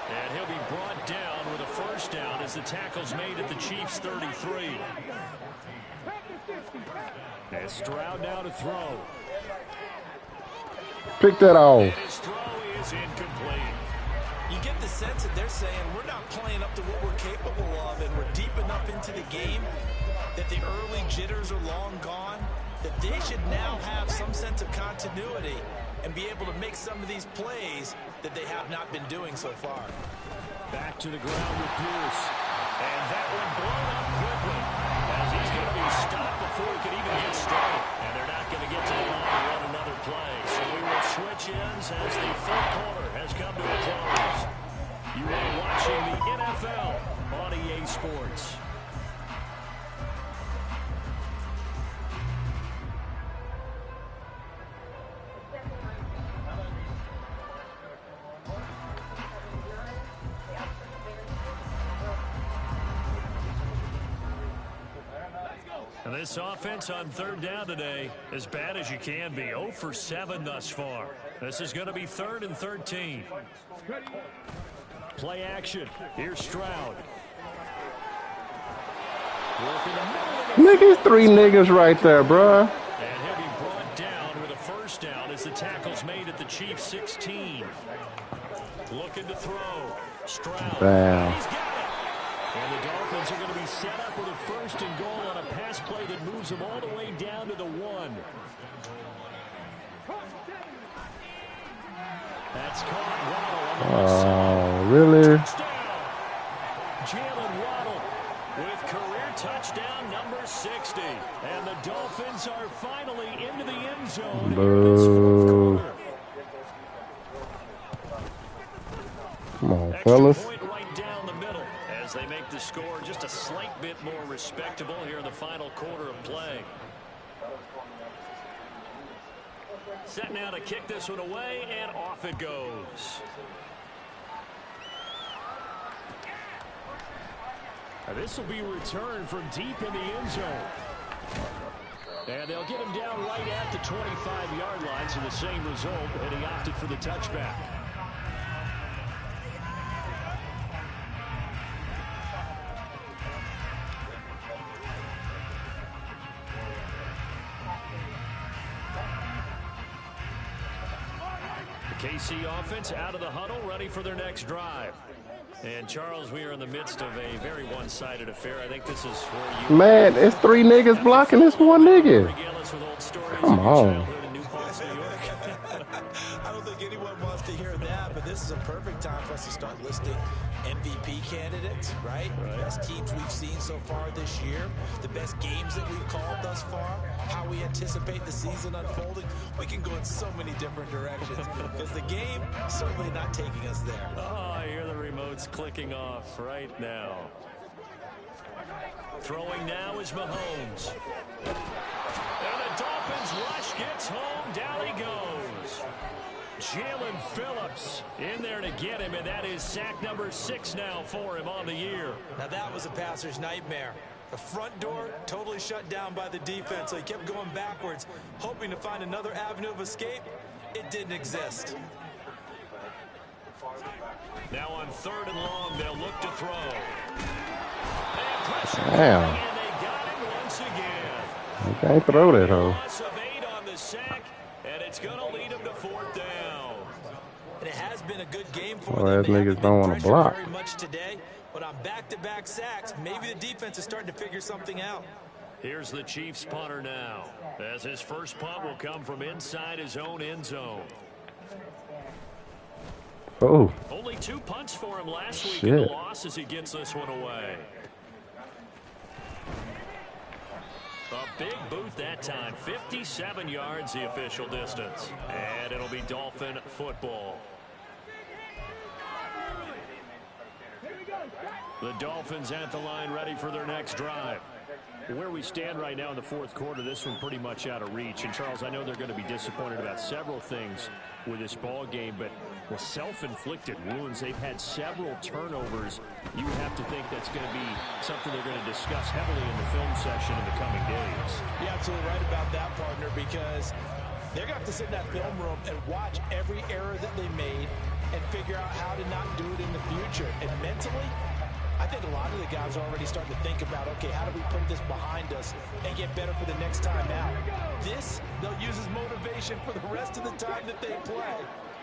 And he'll be brought down with a first down as the tackle's made at the Chiefs' 33. And Stroud now to throw. Pick that off. And his throw is incomplete. You get the sense that they're saying we're not playing up to what we're capable of, and we're deep enough into the game that the early jitters are long gone, that they should now have some sense of continuity and be able to make some of these plays that they have not been doing so far. Back to the ground with Pierce. And that one blown up quickly as he's going to be stopped before he can even get started. And they're not going to get to the line to run another play. So we will switch ends as the third quarter has come to a close. You are watching the NFL on EA Sports. And this offense on third down today, as bad as you can be, 0 for 7 thus far. This is going to be 3rd and 13. Play action. Here's Stroud. Niggas, 3 niggas right there, bruh. And he'll be brought down with a first down as the tackle's made at the Chiefs 16. Looking to throw. Stroud. Damn. He's got it. And the Dolphins are going to be set up with a first and goal on a pass play that moves them all the way down to the 1. That's caught. Oh, really? Jalen Waddle with career touchdown number 60. And the Dolphins are finally into the end zone. Boo. Come on, fellas. Point right down the middle as they make the score just a slight bit more respectable here in the final quarter of play. Set now to kick this one away, and off it goes. This will be returned from deep in the end zone. And they'll get him down right at the 25-yard line, so the same result, and he opted for the touchback. KC offense out of the huddle, ready for their next drive. And, Charles, we are in the midst of a very one-sided affair. I think this is where you... Man, it's 3 niggas blocking this 1 nigga. Come on. I don't think anyone wants to hear that, but this is a perfect time for us to start listing MVP candidates, right? The best teams we've seen so far this year, the best games that we've called thus far, how we anticipate the season unfolding. We can go in so many different directions because the game is certainly not taking us there. Oh, I hear the remotes clicking off right now. Throwing now is Mahomes. And the Dolphins rush gets home. Down he goes. Jalen Phillips in there to get him, and that is sack number 6 now for him on the year. Now that was a passer's nightmare. The front door totally shut down by the defense, so he kept going backwards, hoping to find another avenue of escape. It didn't exist. Now on 3rd and long, they'll look to throw. Damn. And they got him once again. You can't throw that, hoe. Loss of 8 on the sack, and it's going to lead him to 4th down. And it has been a good game for Well, them. that niggas don't want to block. Very much today, but on back-to-back sacks, maybe the defense is starting to figure something out. Here's the Chiefs punter now, as his first punt will come from inside his own end zone. Oh. Only 2 punts for him last week Shit. in the loss as he gets this one away. A big boot that time, 57 yards the official distance. And it'll be Dolphin football. The Dolphins at the line, ready for their next drive. Where we stand right now in the 4th quarter, this one pretty much out of reach. And, Charles, I know they're going to be disappointed about several things with this ball game, but the self-inflicted wounds, they've had several turnovers. You would have to think that's going to be something they're going to discuss heavily in the film session in the coming days. You're absolutely right about that, partner, because they're going to have to sit in that film room and watch every error that they made and figure out how to not do it in the future. And mentally, I think a lot of the guys are already starting to think about, okay, how do we put this behind us and get better for the next time out? This, they'll use as motivation for the rest of the time that they play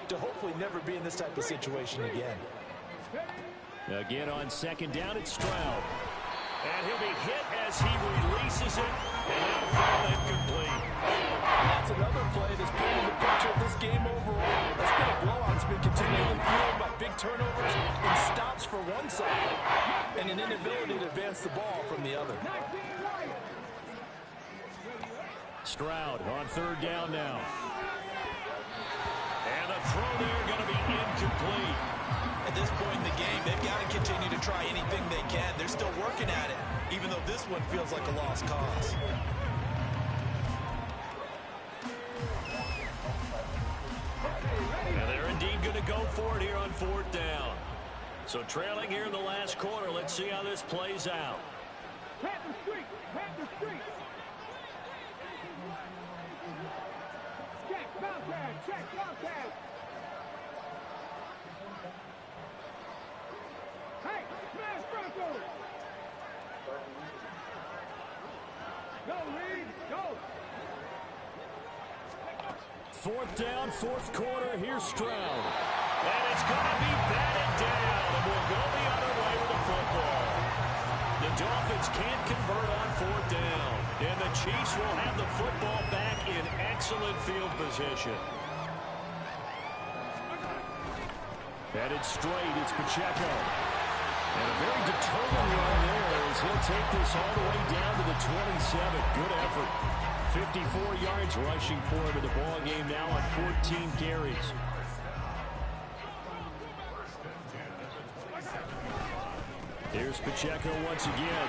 to hopefully never be in this type of situation again. Again on 2nd down, it's Stroud. And he'll be hit as he releases it, and it'll fall incomplete. And that's another play that's painting the picture of this game overall. That's been a blowout. It's been continually fueled by big turnovers and stops for one side and an inability to advance the ball from the other. Stroud on 3rd down now. And the throw there going to be incomplete. At this point in the game, they've got to continue to try anything they can. They're still working at it, even though this one feels like a lost cause. And they're indeed going to go for it here on 4th down. So trailing here in the last quarter, let's see how this plays out. 4th down, 4th quarter. Here's Stroud. And it's going to be batted down, and we'll go the other way with the football. The Dolphins can't convert on 4th down, and the Chiefs will have the football back in excellent field position. Headed straight, it's Pacheco. And a very determined run there as he'll take this all the way down to the 27. Good effort. 54 yards rushing for him in the ball game now on 14 carries. Here's Pacheco once again.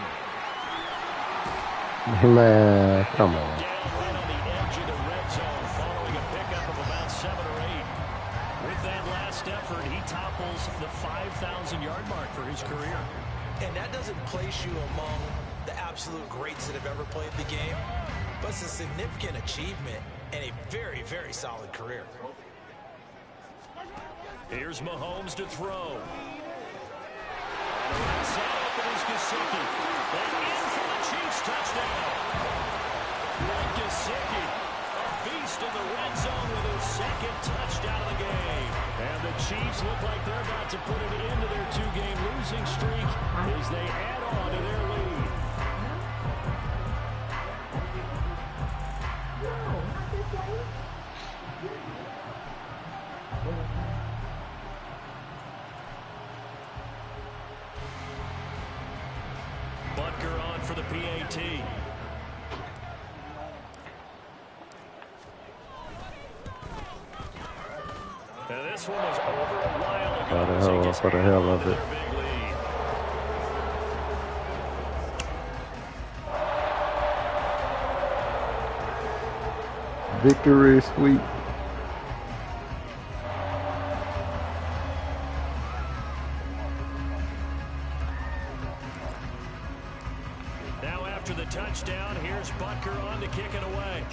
Man, come on. Down right on the edge of the red zone following a pickup of about 7 or 8. With that last effort, he topples the 5,000-yard mark for his career. And that doesn't place you among the absolute greats that have ever played the game, but it's a significant achievement and a very, very solid career. Here's Mahomes to throw. Set open is Gesicki. And in for the Chiefs touchdown. Mike Gesicki, a beast in the red zone with his 2nd touchdown of the game. And the Chiefs look like they're about to put an end to their 2-game losing streak as they add on to their lead. Butker on for the PAT. And this one was over a while ago. For the hell of it. Victory sweep. Now after the touchdown, here's Butker on to kick it away.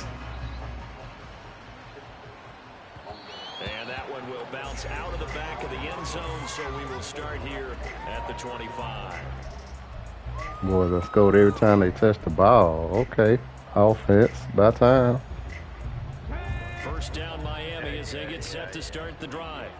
And that one will bounce out of the back of the end zone, so we will start here at the 25. Boy, let's go every time they touch the ball. Okay. Offense. By time. First down Miami as they get set to start the drive.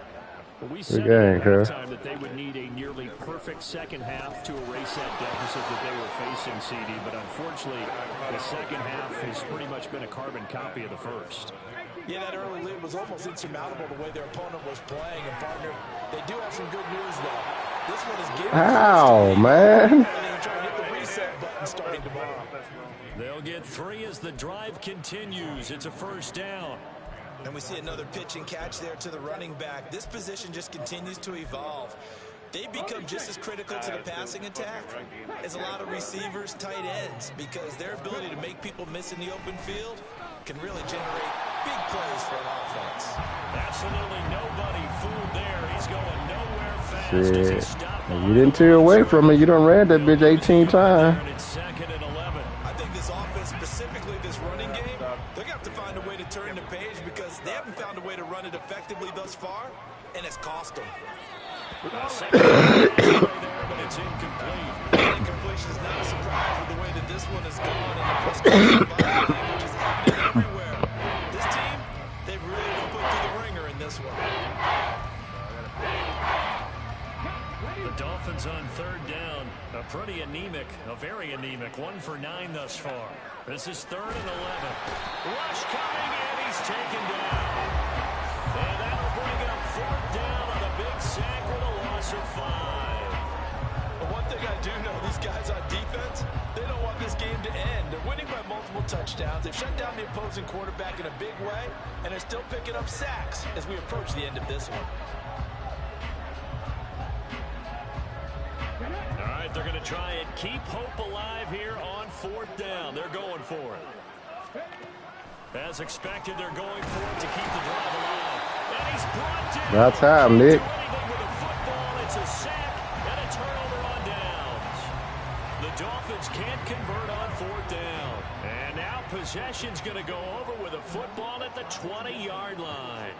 We said at halftime that they would need a nearly perfect second half to erase that deficit that they were facing, CD, but unfortunately the second half has pretty much been a carbon copy of the first. Yeah, that early lead was almost insurmountable the way their opponent was playing. And, partner, they do have some good news, though. This one is getting... Ow, man. They're trying to hit the reset button starting tomorrow. They'll get 3 as the drive continues. It's a first down. And we see another pitch and catch there to the running back. This position just continues to evolve. They become just as critical to the passing attack as a lot of receivers, tight ends, because their ability to make people miss in the open field can really generate big plays for an offense. Absolutely nobody fooled there. He's going nowhere fast. As he stopped You didn't tear away from it. You done ran that bitch 18 times. It's 2nd and 11. I think this offense, specifically this running game, they're going to have to find a way to turn the page because they haven't found a way to run it effectively thus far, and it's cost them. Second there, but it's incomplete. Incompletion is not a surprise with the way that this one has gone in the frustration which is happening everywhere. This team, they've really been put through the ringer in this one. The Dolphins on 3rd down. A pretty anemic, a very anemic 1 for 9 thus far. This is 3rd and 11. Rush coming in, he's taken down. And that'll bring up 4th down on a big sack with a loss of 5. But one thing I do know, these guys on defense, they don't want this game to end. They're winning by multiple touchdowns. They've shut down the opposing quarterback in a big way, and they're still picking up sacks as we approach the end of this one. All right, they're going to try and keep hope alive here on 4th down. They're going for it. As expected, they're going for it to keep the drive alive. And he's brought down. That's time, Nick. With a football, it's a sack and a turnover on downs. The Dolphins can't convert on 4th down. And now possession's going to go over with a football at the 20-yard line.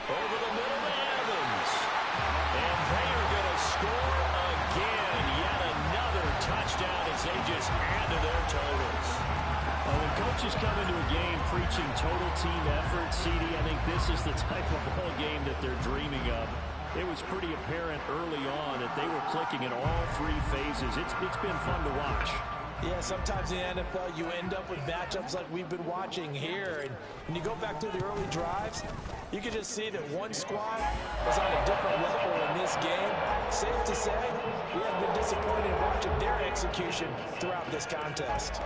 Over the middle to Evans. And they are going to score again. Yet another touchdown as they just add to their totals. Well, when Coach coaches come into a game preaching total team effort, CD, I think this is the type of ball game that they're dreaming of. It was pretty apparent early on that they were clicking in all three phases. It's been fun to watch. Yeah, sometimes in the NFL you end up with matchups like we've been watching here. And when you go back through the early drives, you can just see that one squad was on a different level in this game. Safe to say, we have been disappointed in watching their execution throughout this contest.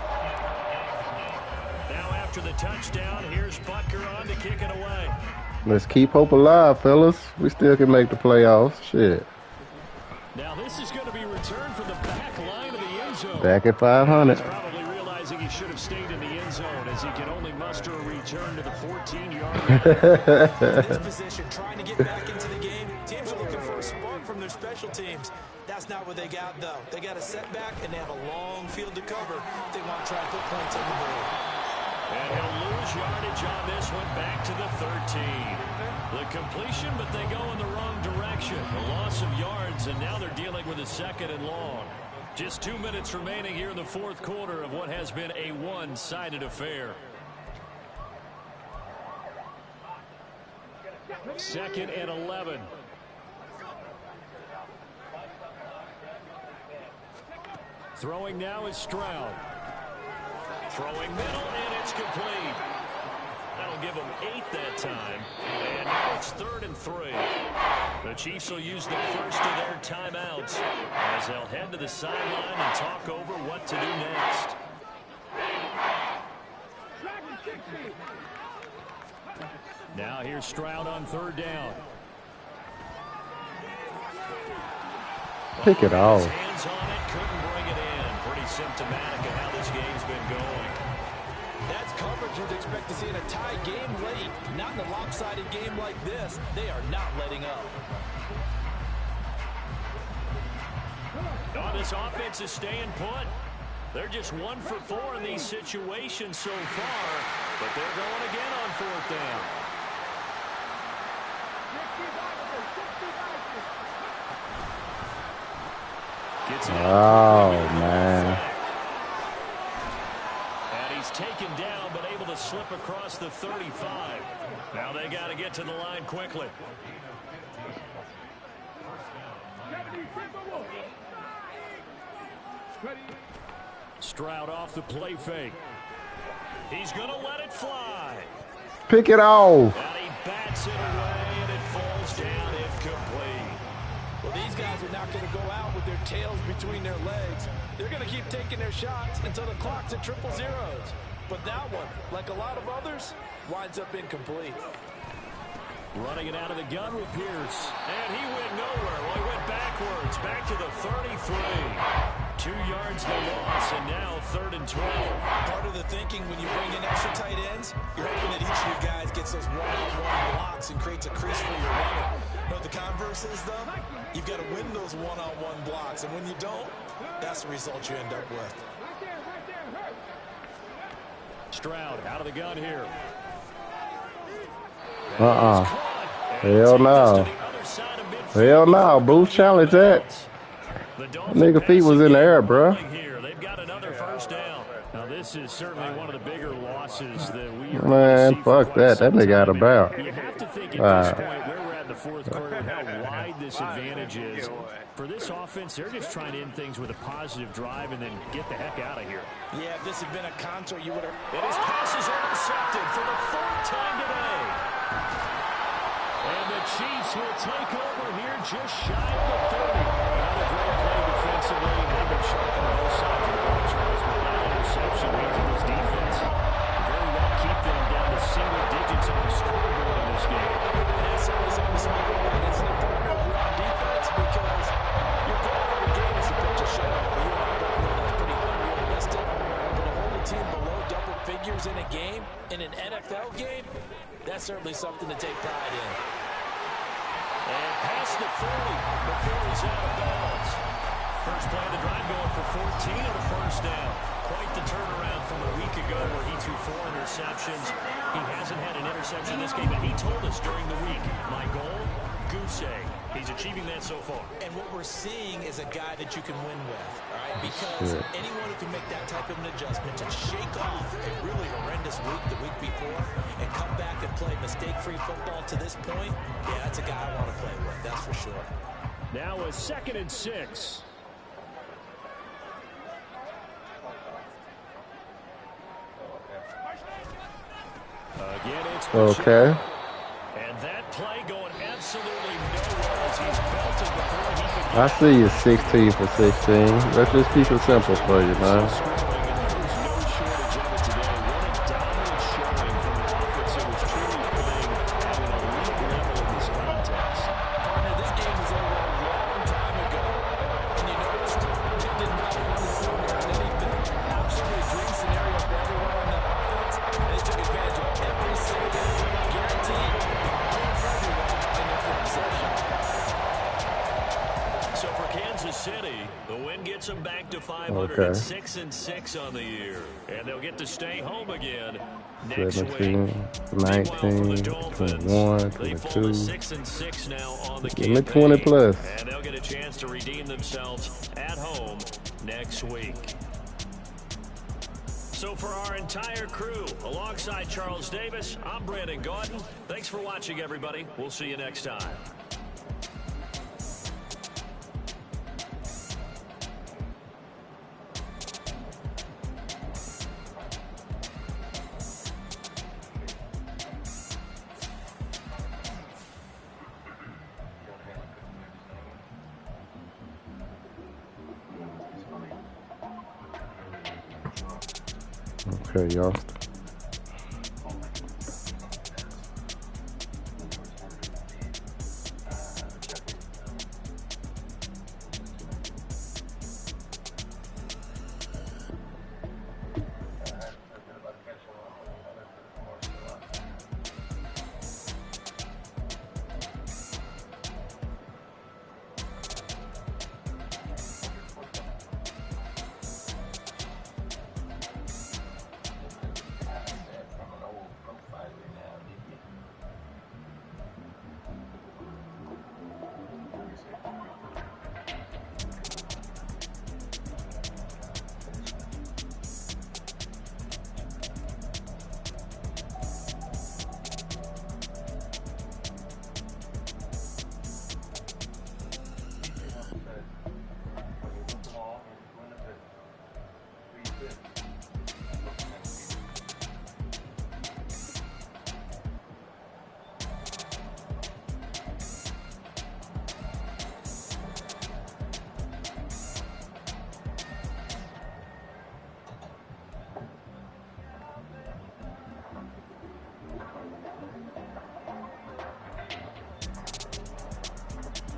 Now after the touchdown, here's Butker on to kick it away. Let's keep hope alive, fellas. We still can make the playoffs. Shit. Now this is going to be returned from the back line of the end zone. Back at 500. He's probably realizing he should have stayed in the end zone as he can only muster a return to the 14-yard line. In this position, trying to get back into the game, teams are looking for a spark from their special teams. That's not what they got, though. They got a setback, and they have a long field to cover if they want to try and put points on the board. And he'll lose yardage on this one, back to the 13. The completion, but they go in the wrong direction. A loss of yards, and now they're dealing with a 2nd and long. Just 2 minutes remaining here in the fourth quarter of what has been a one-sided affair. 2nd and 11. Throwing now is Stroud. Throwing middle, and it's complete. That'll give them 8 that time. And now it's 3rd and 3. The Chiefs will use the first of their timeouts as they'll head to the sideline and talk over what to do next. Now here's Stroud on 3rd down. Pick it off. Hands on it, couldn't bring it in. Pretty symptomatic of how this game's been going. That's coverage you'd expect to see in a tie game late. Not in a lopsided game like this. They are not letting up. Oh, this offense is staying put. They're just 1 for 4 in these situations so far, but they're going again on 4th down. Gets it Oh, man. And he's taken down, but able to slip across the 35. Now they got to get to the line quickly. Stroud off the play fake. He's going to let it fly. Pick it off. And he bats it away, and it falls down incomplete. Well, these guys are not going to go out with their tails between their legs. They're going to keep taking their shots until the clock's at 000. But that one, like a lot of others, winds up incomplete. Running it out of the gun with Pierce. And he went nowhere. Well, he went backwards, back to the 33. 2 yards the loss, and now 3rd and 12. Part of the thinking when you bring in extra tight ends, you're hoping that each of your guys gets those one-on-one blocks and creates a crease for your runner. But the converse is, though, you've got to win those one-on-one blocks, and when you don't, that's the result you end up with. Stroud out of the gun here. Hell no. Hell no. Booth challenge that. Nigga feet was in the air, bro. They've got another first down. Now this is certainly one of the bigger losses that we are. Man, fuck that. That nigga out of bounds. You have to think at this point where we're at in the fourth quarter and how wide this advantage is. For this offense, they're just trying to end things with a positive drive and then get the heck out of here. Yeah, if this had been a concert, you would have. And his pass is intercepted for the 4th time today. And the Chiefs will take over here just shy of the 30. Another great play defensively. They've been sharp on both sides of the ball, Charles, but that interception means that this defense very well keep them down to single digits on the scoreboard in this game. And that's certainly something to speak about. It's an important overall defense because your goal of the game is to pitch a shutout. But you and I both know that's pretty unrealistic. But to hold a team below double figures in a game, in an NFL game, that's certainly something to take pride in. And past the 40 before he's out of bounds. First play of the drive going for 14 and a first down. Quite the turnaround from a week ago where he threw 4 interceptions. He hasn't had an interception this game, and he told us during the week, my goal, goose egg. He's achieving that so far. And what we're seeing is a guy that you can win with, all right? Because anyone who can make that type of an adjustment to shake off a really horrendous week the week before and come back and play mistake-free football to this point, yeah, that's a guy I want to play with, that's for sure. Now a 2nd and 6. Again, it's okay. And that play going absolutely nowhere as he's belted before he can. I see you 16 for 16. Let's just keep it simple for you, man. Back to 506 and 6 on the year, and they'll get to stay home again next 17, week. 19, 21, they fall 22. to 6 and 6 now on the Give me campaign, 20 plus. and they'll get a chance to redeem themselves at home next week. So for our entire crew, alongside Charles Davis, I'm Brandon Gaudin. Thanks for watching, everybody. We'll see you next time. Okay, youngster.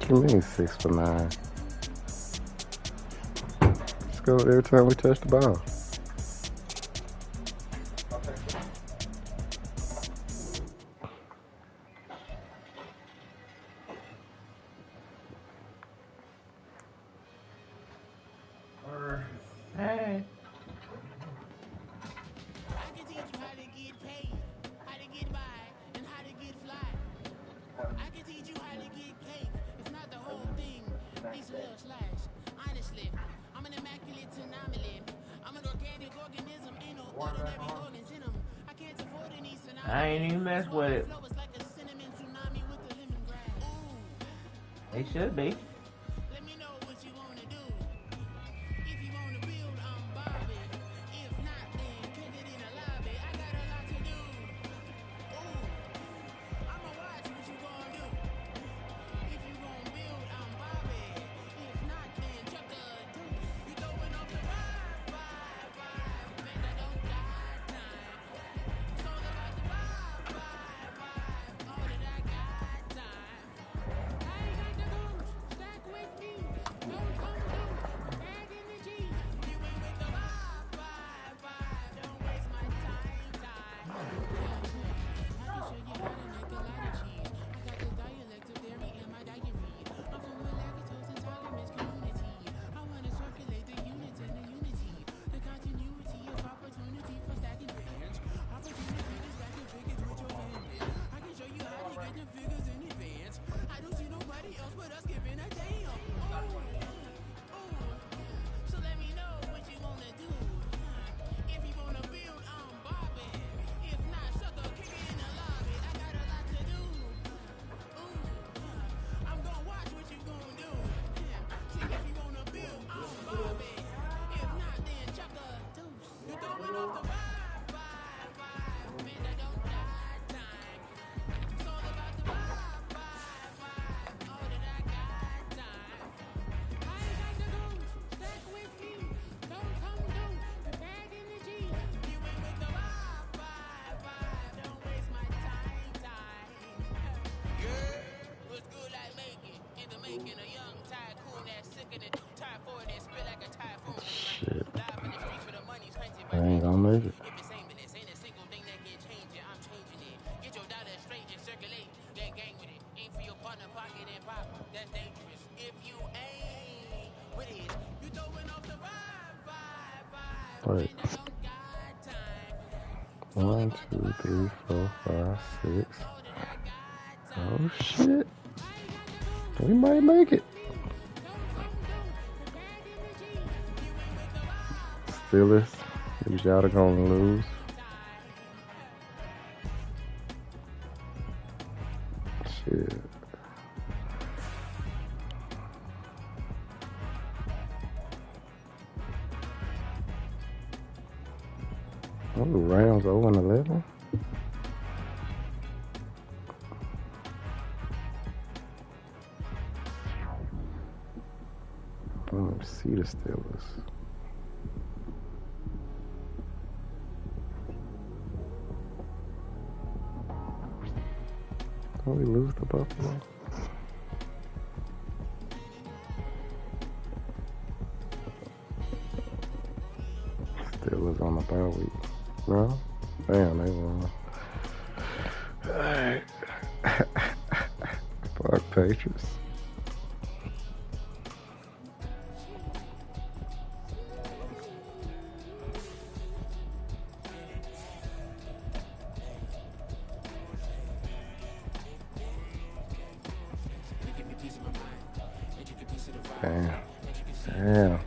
What you mean 6 for 9? Let's go every time we touch the ball. Hey. I ain't even mess with it. They should be. gonna make it. Wait. 1, 2, 3, 4, 5, 6. Oh shit. We might make it. Steelers. Y'all are gonna lose. Shit. Oh, the Rams 0-11. Let me see the Steelers. Did we lose to Buffalo? Steelers on the bye week. No? Damn, they won. Alright. Fuck Patriots. Damn. Damn.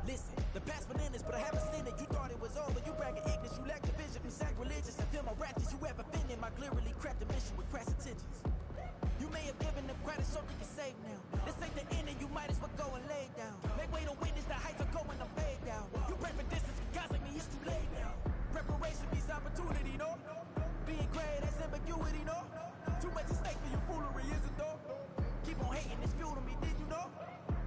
Listen, the past bananas, but I haven't seen it. You thought it was over. You bragging ignorance. You lack the vision. I'm sacrilegious. I feel my ratchets. You ever been in my clearly crafted mission with crass intentions. You may have given them credit so you can save now. This ain't the end and you might as well go and lay down. Make way to witness the heights are going to fade down. You pray for distance, guys like me, it's too late now. Preparation means opportunity, no? Being great, that's ambiguity, no? Too much at stake for your foolery, is it though? Keep on hating, it's fuel to me, did you know?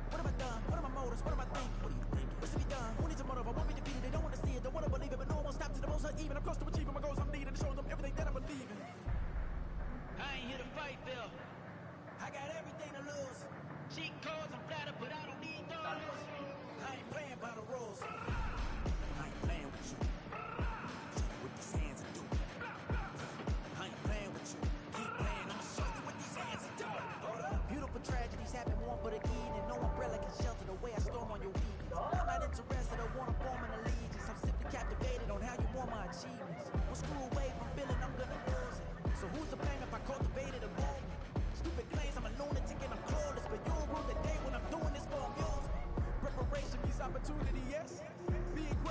What have I done? What are my motives? What am I thinking? What do you think? What's to be done? Who needs a motive? I won't be defeated. They don't want to see it, don't want to believe it, but no one won't stop to the most uneven. I'm close to achieving my goals. I'm needing to show them everything that I believe in. I ain't here to fight, Bill. I got everything to lose. Cheat codes, I'm flattered, but I don't need those. I ain't playing by the rules. I ain't playing with you. With these hands and do. I ain't playing with you. Keep playing, I'ma show you what these hands are doing. Beautiful tragedies happen one but again, and no umbrella can shelter the way I storm on your weakness. I'm not interested, I wanna form an allegiance. I'm simply captivated on how you want my achievements. One screw away from feeling I'm gonna lose it. So who's to blame if I cultivated a movement? Stupid claims I'm a lunatic and I'm clueless, but you'll rule the day when I'm doing this for amusement. Preparation means opportunity, yes? Being great.